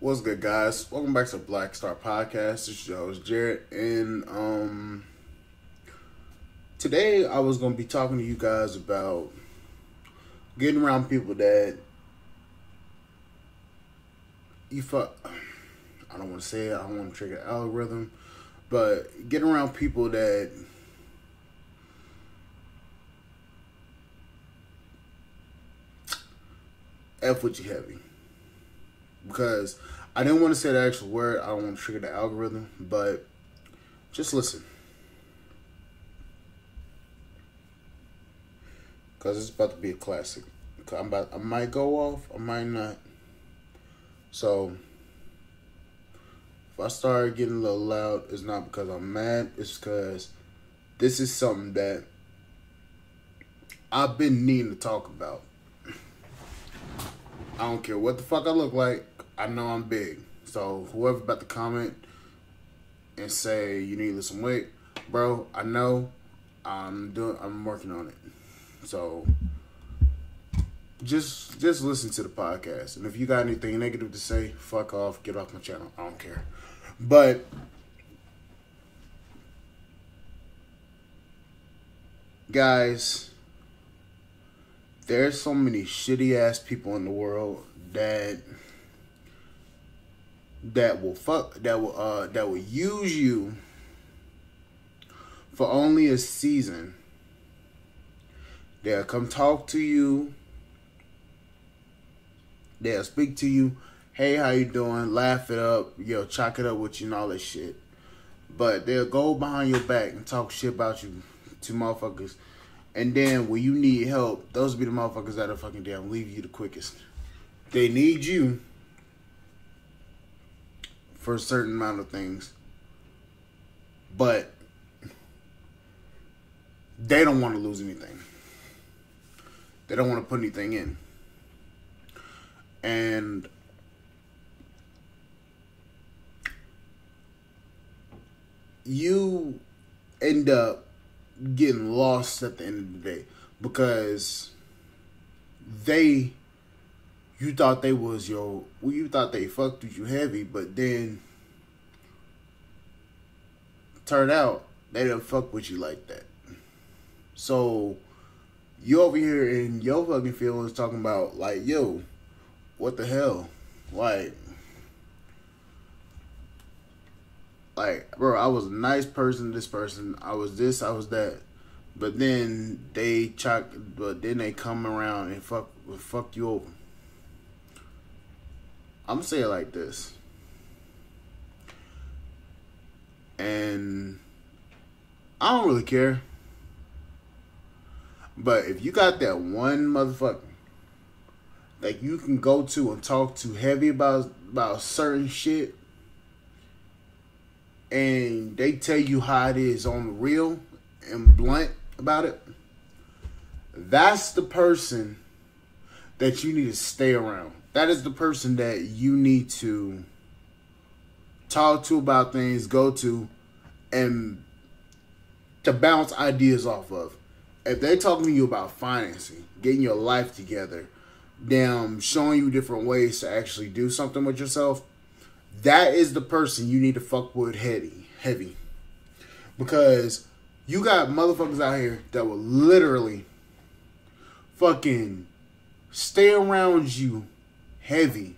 What's good, guys? Welcome back to Black Star Podcast. This is your host, Jared. And today I was going to be talking to you guys about getting around people that you fuck. I don't want to say it. I don't want to trigger the algorithm. But getting around people that F with you heavy. Because I didn't want to say the actual word. I don't want to trigger the algorithm. But just listen. Because it's about to be a classic. I might go off. I might not. So if I start getting a little loud, it's not because I'm mad. It's because this is something that I've been needing to talk about. I don't care what the fuck I look like. I know I'm big. So whoever about to comment and say you need to lose some weight, bro, I know I'm working on it. So just listen to the podcast. And if you got anything negative to say, fuck off, get off my channel. I don't care. But guys, there's so many shitty ass people in the world that will use you for only a season. They'll come talk to you. They'll speak to you. Hey, how you doing? Laugh it up. Yo, chalk it up with you and all that shit. But they'll go behind your back and talk shit about you to motherfuckers. And then when you need help, those be the motherfuckers that'll fucking damn leave you the quickest. They need you for a certain amount of things. But they don't want to lose anything. They don't want to put anything in. And you end up getting lost at the end of the day because you thought they fucked with you heavy, but then turned out they didn't fuck with you like that. So you over here in your fucking feelings talking about like, yo, what the hell? Like, bro, I was a nice person, this person, I was this, I was that. But then they come around and fuck you over. I'm gonna say it like this. And I don't really care. But if you got that one motherfucker that you can go to and talk to heavy about certain shit, and they tell you how it is on the real and blunt about it, that's the person that you need to stay around. That is the person that you need to talk to about things, go to, and to bounce ideas off of. If they're talking to you about financing, getting your life together, them showing you different ways to actually do something with yourself, that is the person you need to fuck with heavy. Because you got motherfuckers out here that will literally fucking stay around you heavy.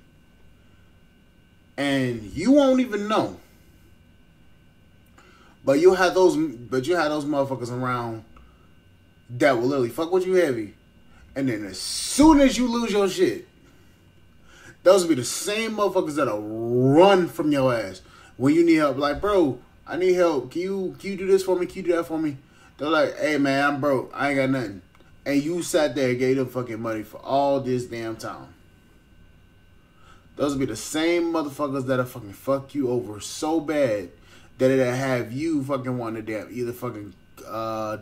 And you won't even know. But you have those motherfuckers around that will literally fuck with you heavy. And then as soon as you lose your shit, those will be the same motherfuckers that'll run from your ass when you need help. Like, bro, I need help. Can you do this for me? Can you do that for me? They're like, hey, man, I'm broke. I ain't got nothing. And you sat there and gave them fucking money for all this damn time. Those will be the same motherfuckers that'll fucking fuck you over so bad that it'll have you fucking want to damn either fucking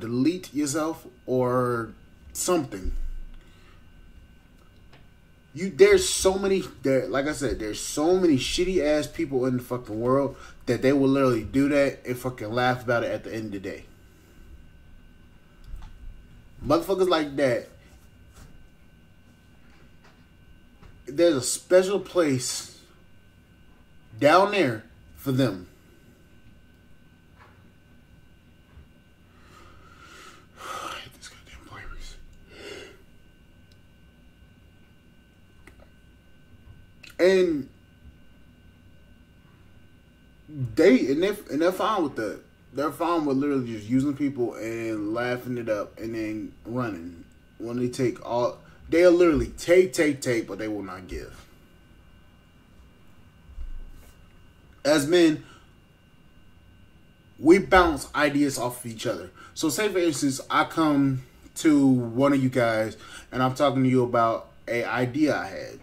delete yourself or something. There's so many, like I said, there's so many shitty ass people in the fucking world that they will literally do that and fucking laugh about it at the end of the day. Motherfuckers like that, there's a special place down there for them. I hate this goddamn virus. And they're fine with that. They're fine with literally just using people and laughing it up and then running. When they they'll literally take, but they will not give. As men, we bounce ideas off of each other. So say for instance, I come to one of you guys and I'm talking to you about an idea I had.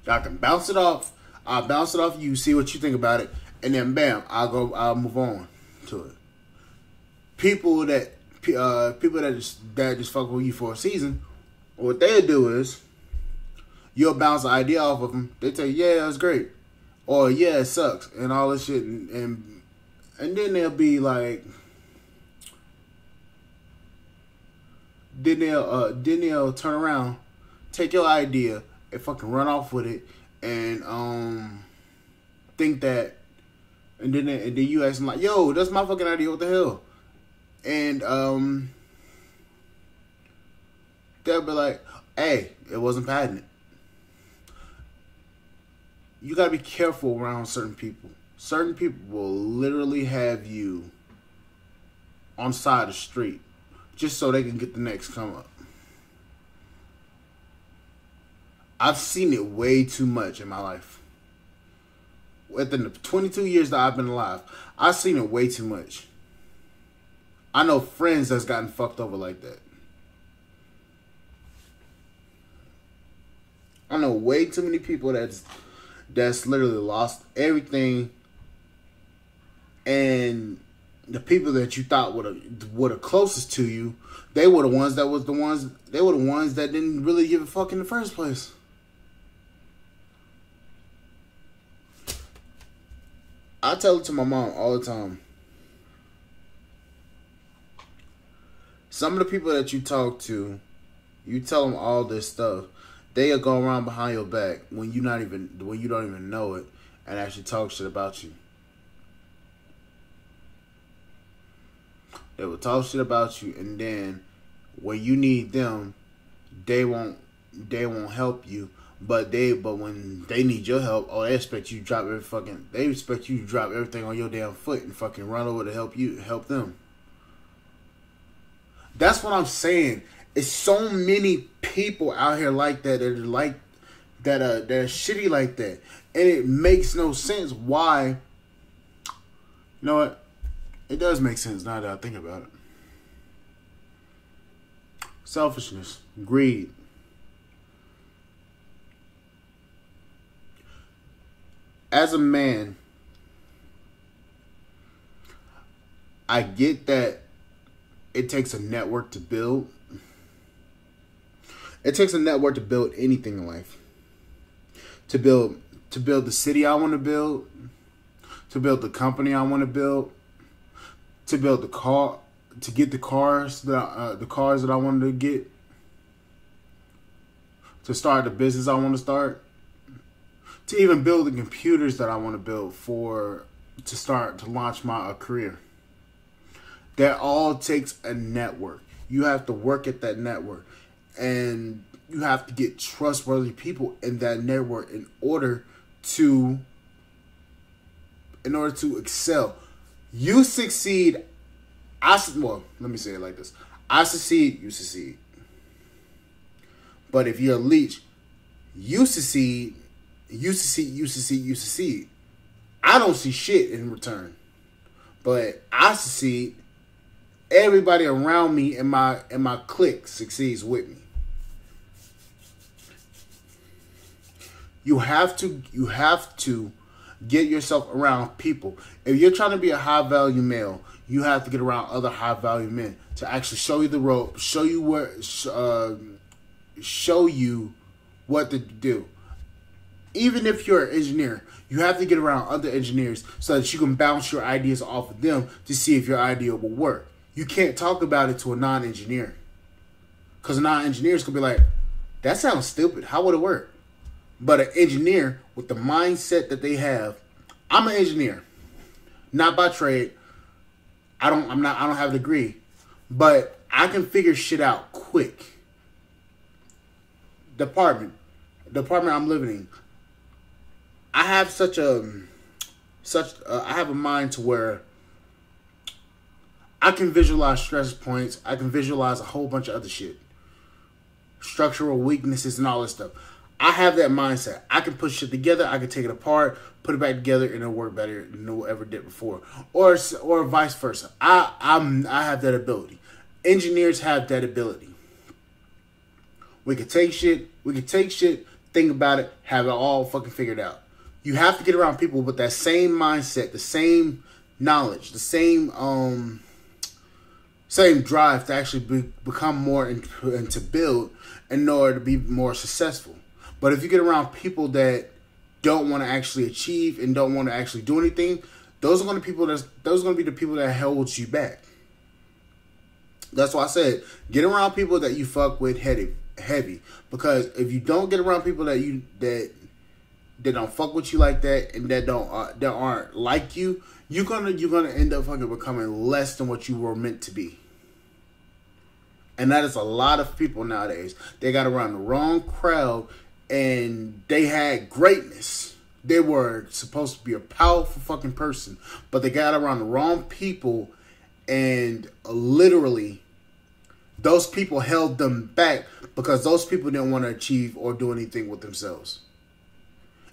Y'all can bounce it off. I'll bounce it off you, see what you think about it, and then bam, I'll move on to it. People that just fuck with you for a season, what they'll do is you'll bounce the idea off of them. They tell you, yeah, it's great, or yeah, it sucks, and all this shit, and then they'll be like, then they'll turn around, take your idea and fucking run off with it, and think that, and then you ask them like, yo, that's my fucking idea, what the hell? And they'll be like, hey, it wasn't patented. You gotta be careful around certain people. Certain people will literally have you on the side of the street just so they can get the next come up. I've seen it way too much in my life. Within the 22 years that I've been alive, I've seen it way too much. I know friends that's gotten fucked over like that. I know way too many people that's literally lost everything, and the people that you thought were the closest to you, they were the ones that didn't really give a fuck in the first place. I tell it to my mom all the time. Some of the people that you talk to, you tell them all this stuff, they'll go around behind your back when you don't even know it, and actually talk shit about you. They will talk shit about you, and then when you need them, they won't help you. But when they need your help, they expect you to drop everything on your damn foot and fucking run over to help them. That's what I'm saying. It's so many people out here like that that are shitty like that, and it makes no sense why. You know what? It does make sense now that I think about it. Selfishness, greed. As a man, I get that it takes a network to build. It takes a network to build anything in life. To build the city I want to build, to build the company I want to build, to build the car, to get the cars that I wanted to get, to start the business I want to start, to even build the computers that I want to build to launch my career. That all takes a network. You have to work at that network, and you have to get trustworthy people in that network in order to excel. You succeed. Let me say it like this: I succeed, you succeed. But if you're a leech, you succeed. You succeed. I don't see shit in return, but I succeed. Everybody around me in my clique succeeds with me. You have to get yourself around people. If you're trying to be a high value male, you have to get around other high value men to actually show you the rope, show you what to do. Even if you're an engineer, you have to get around other engineers so that you can bounce your ideas off of them to see if your idea will work. You can't talk about it to a non-engineer. Because non-engineers could be like, that sounds stupid. How would it work? But an engineer with the mindset that they have, I'm an engineer, not by trade. I don't have a degree, but I can figure shit out quick. Department I'm living in. I have I have a mind to where I can visualize stress points. I can visualize a whole bunch of other shit. Structural weaknesses and all this stuff. I have that mindset. I can put shit together. I can take it apart, put it back together, and it'll work better than it ever did before. Or vice versa. I have that ability. Engineers have that ability. We can take shit, think about it, have it all fucking figured out. You have to get around people with that same mindset, the same knowledge, the same drive to actually become more and to build in order to be more successful. But if you get around people that don't want to actually achieve and don't want to actually do anything, those are going to be the people that holds you back. That's why I said, get around people that you fuck with heavy. Because if you don't get around people that don't fuck with you like that and that aren't like you, you're gonna end up fucking becoming less than what you were meant to be. And that is a lot of people nowadays. They got around the wrong crowd and they had greatness. They were supposed to be a powerful fucking person, but they got around the wrong people and literally those people held them back because those people didn't want to achieve or do anything with themselves.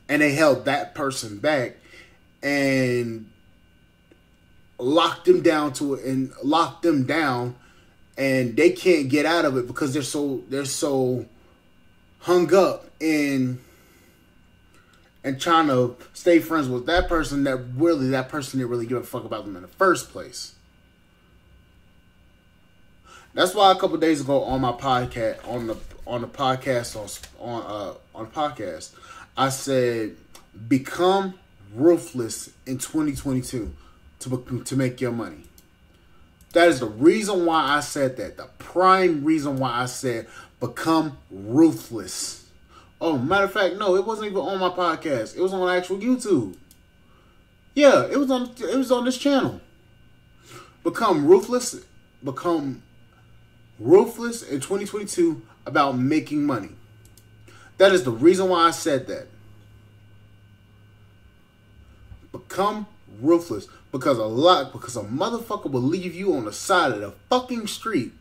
And they held that person back and locked them down and they can't get out of it because they're so hung up in and trying to stay friends with that person that person didn't really give a fuck about them in the first place. That's why a couple of days ago on my podcast, on the podcast, I said, become ruthless in 2022 to make your money. That is the reason why I said that. The prime reason why I said become ruthless. Oh, matter of fact, no, it wasn't even on my podcast. It was on actual YouTube. Yeah, it was on this channel. Become ruthless in 2022 about making money. That is the reason why I said that. Become ruthless. Because a motherfucker will leave you on the side of the fucking street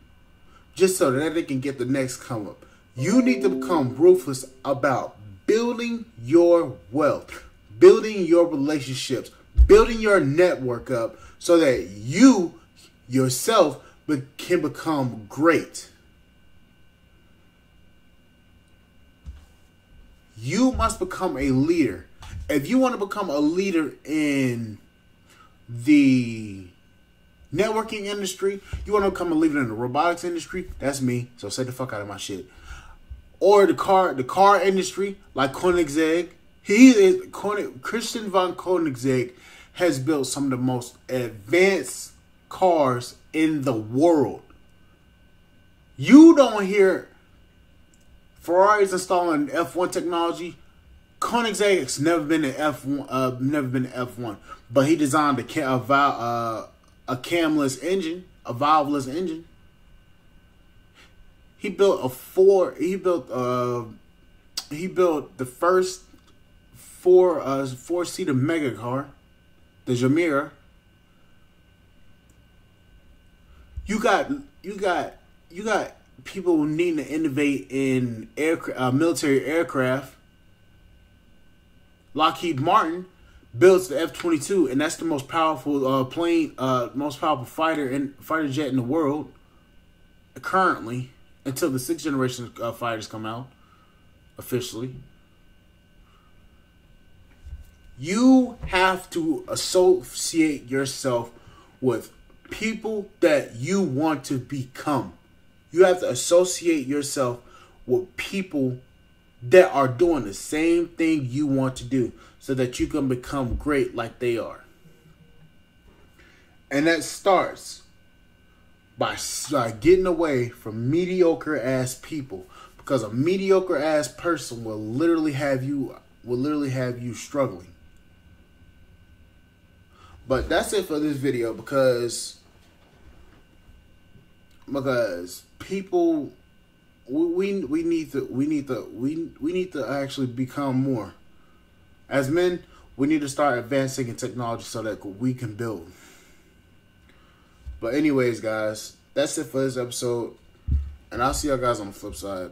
just so that they can get the next come up. You need to become ruthless about building your wealth, building your relationships, building your network up so that you yourself can become great. You must become a leader. If you want to become a leader in the networking industry, you want to become a leader in the robotics industry, that's me, so say the fuck out of my shit. Or the car industry, like Koenigsegg. Christian von Koenigsegg has built some of the most advanced cars in the world. You don't hear Ferrari's installing F1 technology. Koenigsegg's never been in F1, but he designed a camless engine, a valveless engine. He built the first four-seater mega car, the Gemera. You got people needing to innovate in military aircraft. Lockheed Martin builds the F-22, and that's the most powerful most powerful fighter jet in the world currently, until the 6th generation fighters come out officially. You have to associate yourself with people that you want to become. You have to associate yourself with people that are doing the same thing you want to do so that you can become great like they are. And that starts by getting away from mediocre ass people, because a mediocre ass person will literally have you struggling. But that's it for this video, because people, we need to actually become more. As men, we need to start advancing in technology so that we can build. But anyways, guys, that's it for this episode. And I'll see y'all guys on the flip side.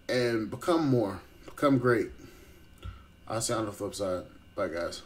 And become more. Become great. I'll see you on the flip side. Bye, guys.